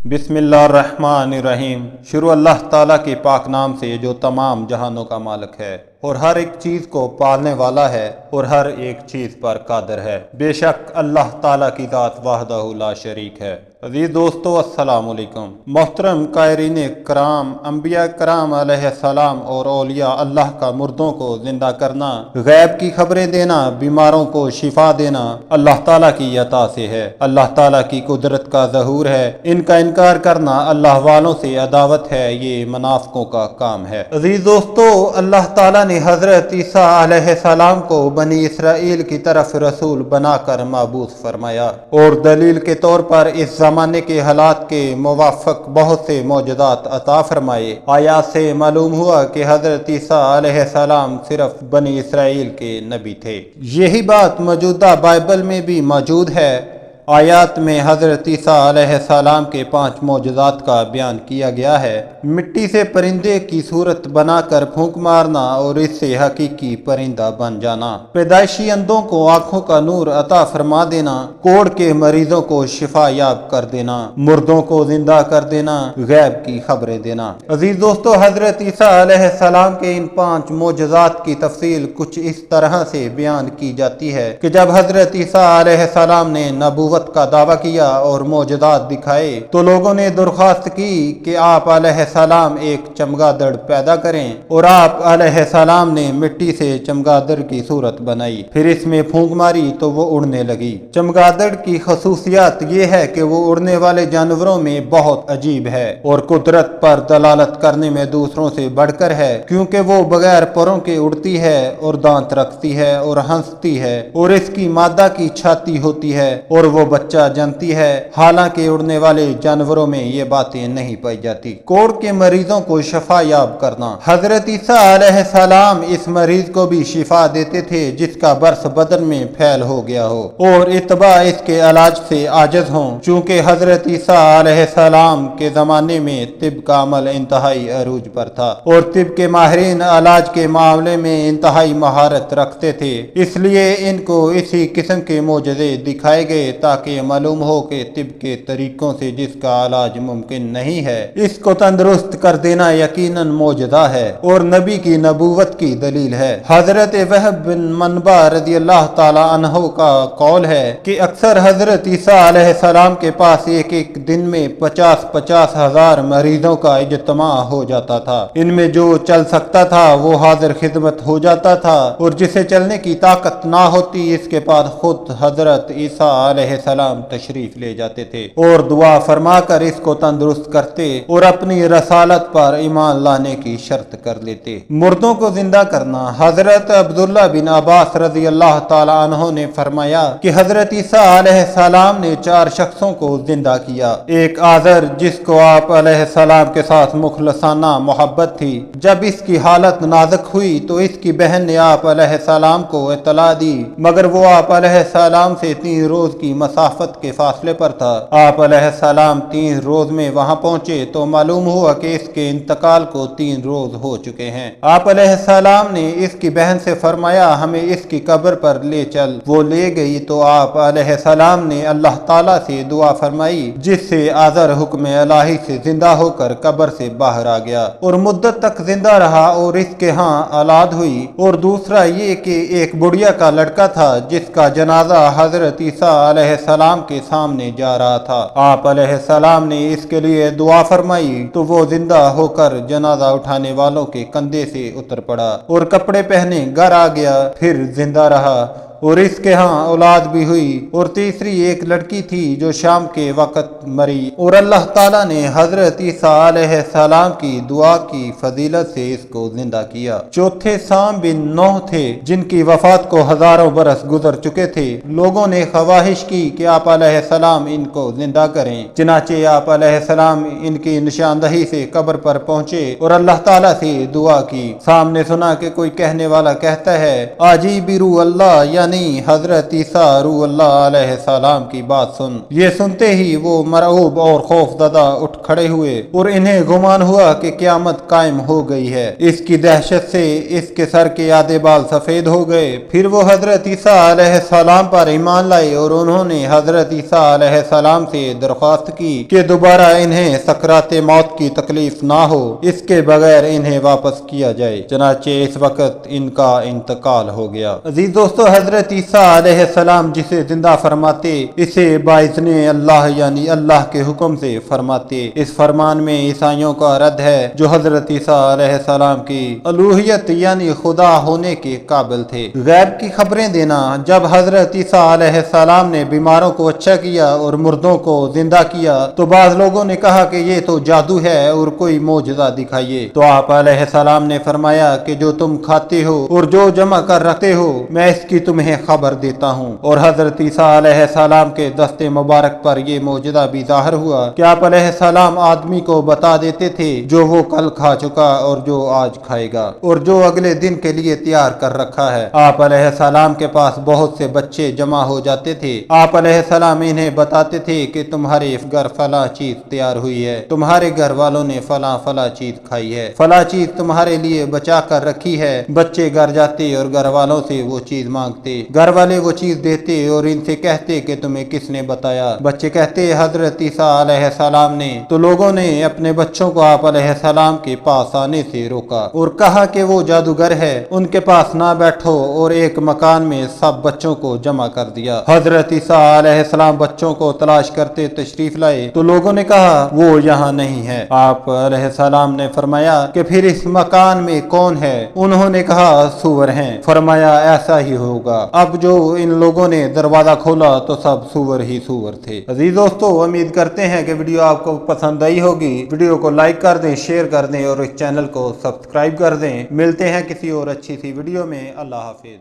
बिस्मिल्लाहिर्रहमानिर्रहीम। शुरू अल्लाह ताला के पाक नाम से जो तमाम जहानों का मालिक है और हर एक चीज़ को पालने वाला है और हर एक चीज़ पर कादिर है। बेशक अल्लाह ताला की ज़ात वाहदहू ला शरीक है। अजीज़ दोस्तों, अस्सलाम वालेकुम। मोहतरम कायरीन कराम, अंबिया कराम अलैहिस्सलाम और औलिया अल्लाह का मुर्दों को जिंदा करना, गैब की खबरें देना, बीमारों को शिफा देना अल्लाह ताला की अता से है। अल्लाह ताला की कुदरत का ज़हूर है। इनका इनकार करना अल्लाह वालों से अदावत है, ये मुनाफिकों का काम है। अजीज़ दोस्तों, अल्लाह ताला ने हज़रत ईसा अलैहिस्सलाम को बनी इसराइल की तरफ रसूल बनाकर मबूस फरमाया और दलील के तौर पर इस ज़माने के हालात के मुवाफ़िक़ बहुत से मौजज़ात अता फरमाए। आयात से मालूम हुआ कि हज़रत ईसा अलैहिस्सलाम सिर्फ बनी इसराइल के नबी थे। यही बात मौजूदा बाइबल में भी मौजूद है। आयात में हज़रत ईसा अलैहिस्सलाम के 5 मौजज़ात का बयान किया गया है। मिट्टी से परिंदे की सूरत बनाकर फूंक मारना और इससे हकीकी परिंदा बन जाना, पैदाइशी अंधों को आंखों का नूर अता फरमा देना, कोढ़ के मरीजों को शिफा याब कर देना, मुर्दों को जिंदा कर देना, गैब की खबरें देना। अजीज दोस्तों, हज़रत ईसा अलैहिस्सलाम के इन 5 मौजज़ात की तफसील कुछ इस तरह से बयान की जाती है कि जब हज़रत ईसा अलैहिस्सलाम ने नबूवत का दावा किया और मौजज़ात दिखाए तो लोगों ने दरख्वास्त की कि आप अलैहिस्सलाम एक चमगादड़ पैदा करें, और आप अलैहिस्सलाम ने मिट्टी से चमगादड़ की सूरत बनाई, फिर इसमें फूंक मारी तो वो उड़ने लगी। चमगादड़ की खसूसियत ये है कि वो उड़ने वाले जानवरों में बहुत अजीब है और कुदरत पर दलालत करने में दूसरों से बढ़कर है, क्योंकि वो बगैर परों के उड़ती है और दांत रखती है और हंसती है और इसकी मादा की छाती होती है और वो बच्चा जनती है। हालांकि उड़ने वाले जानवरों में ये बातें नहीं पाई जाती। कोढ़ के मरीजों को शिफा याब करना, हजरत ईसा अलैहिस्सलाम इस मरीज को भी शिफा देते थे जिसका बर्स बदन में फैल हो गया हो और इतबा इसके इलाज से आजिज हों। चूंकि हजरत ईसा अलैहिस्सलाम के जमाने में तिब का अमल इंतहाई अरूज पर था और तिब के माहिरीन इलाज के मामले में इंतहाई महारत रखते थे, इसलिए इनको इसी किस्म के मोजज़े दिखाए गए ताकि मालूम हो कि तिब के तरीकों से जिसका इलाज मुमकिन नहीं है, इसको तंदुरुस्त कर देना यकीनन मौजज़ा है और नबी की नबूवत की दलील है। हजरत वहब बिन मनबा रज़ी अल्लाह ताला अन्हु का कौल है कि अक्सर हजरत ईसा अलैहिस्सलाम के पास एक एक दिन में 50-50 हजार मरीजों का इज्तिमा हो जाता था। इनमें जो चल सकता था वो हाजिर खिदमत हो जाता था और जिसे चलने की ताकत ना होती इसके पास खुद हजरत ईसा अलैहिस्सलाम तशरीफ ले जाते थे और दुआ फरमाकर इसको तंदुरुस्त करते और अपनी रसालत पर ईमान लाने की शर्त कर लेते। मुर्दों को जिंदा करना, हजरत अब्दुल्ला बिन अब्बास रज़ी अल्लाह ताला अन्हु ने फरमाया कि हजरत ईसा अलैहिस्सलाम ने 4 शख्सों को जिंदा किया। एक आज़र जिसको आप अलैहिस्सलाम के साथ मुखलसाना मोहब्बत थी, जब इसकी हालत नाजुक हुई तो इसकी बहन ने आप अलैहिस्सलाम को इत्तला दी, मगर वो आप अलैहिस्सलाम से 3 रोज की मसाफत के फासले पर था। आप अलैहिस्सलाम 3 रोज में वहां पहुंचे तो मालूम हुआ कि इसके इंतकाल को 3 रोज हो चुके हैं। आप अलैहिस्सलाम ने इसकी बहन से फरमाया हमें इसकी कब्र पर ले चल। वो ले गई तो आप अलैहिस्सलाम ने अल्लाह ताला से दुआ फरमाई जिससे आज़र हुक्म इलाही से जिंदा होकर कब्र से बाहर आ गया और मुद्दत तक जिंदा रहा और इसके यहाँ औलाद हुई। और दूसरा ये कि एक बुढ़िया का लड़का था जिसका जनाजा हजरत ईसा अलैहिस्सलाम के सामने जा रहा था। आप अलैहिस्सलाम ने इसके लिए दुआ फरमाई तो वो जिंदा होकर जनाजा उठाने वालों के कंधे से उतर पड़ा और कपड़े पहने घर आ गया, फिर जिंदा रहा और इसके यहाँ औलाद भी हुई। और तीसरी एक लड़की थी जो शाम के वक़्त मरी और अल्लाह ताला ने हजरत ईसा अलैहिस्सलाम की दुआ की फजीलत से इसको जिंदा किया। चौथे साम बिन नूह थे जिनकी वफात को हजारों बरस गुजर चुके थे। लोगों ने ख्वाहिश की कि आप अलैहिस्सलाम इनको जिंदा करें, चनाचे आप अलैहिस्सलाम इनकी निशानदही से कब्र पर पहुंचे और अल्लाह ताला से दुआ की। सामने सुना कि कोई कहने वाला कहता है आजी बिरू अल्लाह, यानी हजरत ईसा रूहुल्लाह अलैहिस्सलाम की बात सुन। ये सुनते ही वो मरऊब और खौफजदा उठ खड़े हुए और इन्हें गुमान हुआ कि क़यामत कायम हो गई है। इसकी दहशत से इसके सर के आधे बाल सफेद हो गए। फिर वो हजरत ईसा अलैहिस्सलाम पर ईमान लाए और उन्होंने हजरत ईसा अलैहिस्सलाम से दरख्वास्त की कि दोबारा इन्हें सकराते मौत की तकलीफ ना हो, इसके बगैर इन्हें वापस किया जाए। चनाचे इस वक्त इनका इंतकाल हो गया। अजीज दोस्तों, हजरत ईसा अलैहिस्सलाम जिसे जिंदा फरमाते इसे बाइज़्ने अल्लाह यानी अल्लाह के हुक्म से फरमाते। इस फरमान में ईसाइयों का रद्द है जो हजरत ईसा अलैहिस्सलाम की अलूहियत यानी खुदा होने के काबिल थे। गैब की खबरें देना। जब हजरत ईसा अलैहिस्सलाम ने बीमारों को अच्छा किया और मुर्दों को जिंदा किया तो बाज़ लोगों ने कहा कि ये तो जादू है और कोई मोजज़ा दिखाइए। तो आप अलैहिस्सलाम ने फरमाया कि जो तुम खाते हो और जो जमा कर रखते हो मैं इसकी तुम्हें खबर देता हूँ। और हजरत ईसा अलैहिस्सलाम के दस्ते मुबारक पर यह मोजज़ा भी ज़ाहिर हुआ कि आप अलैहिस्सलाम आदमी को बता देते थे जो वो कल खा चुका और जो आज खाएगा और जो अगले दिन के लिए तैयार कर रखा है। आप अलैहिस्सलाम के पास बहुत से बच्चे जमा हो जाते थे। आप अलैहिस्सलाम इन्हें बताते थे कि तुम्हारे घर फला चीज तैयार हुई है, तुम्हारे घर वालों ने फला फला चीज खाई है, फला चीज तुम्हारे लिए बचा कर रखी है। बच्चे घर जाते और घर वालों से वो चीज मांगते, घर वाले वो चीज देते और इनसे कहते कि तुम्हें किसने बताया। बच्चे कहते हजरत ईसा अलैहिस्सलाम ने। तो लोगों ने अपने बच्चों को आप अलैहिस्सलाम के पास आने से रोका और कहा कि वो जादूगर है, उनके पास ना बैठो, और एक मकान में सब बच्चों को जमा कर दिया। हजरत ईसा अलैहिस्सलाम बच्चों को तलाश करते तशरीफ लाए तो लोगों ने कहा वो यहाँ नहीं है। आप अलैहिस्सलाम ने फरमाया कि फिर इस मकान में कौन है? उन्होंने कहा सूअर हैं। फरमाया ऐसा ही होगा। अब जो इन लोगों ने दरवाजा खोला तो सब सूअर ही सूअर थे। अजीज दोस्तों, उम्मीद करते हैं कि वीडियो आपको पसंद आई होगी। वीडियो को लाइक कर दें, शेयर कर दें और इस चैनल को सब्सक्राइब कर दें। मिलते हैं किसी और अच्छी सी वीडियो में। अल्लाह हाफिज।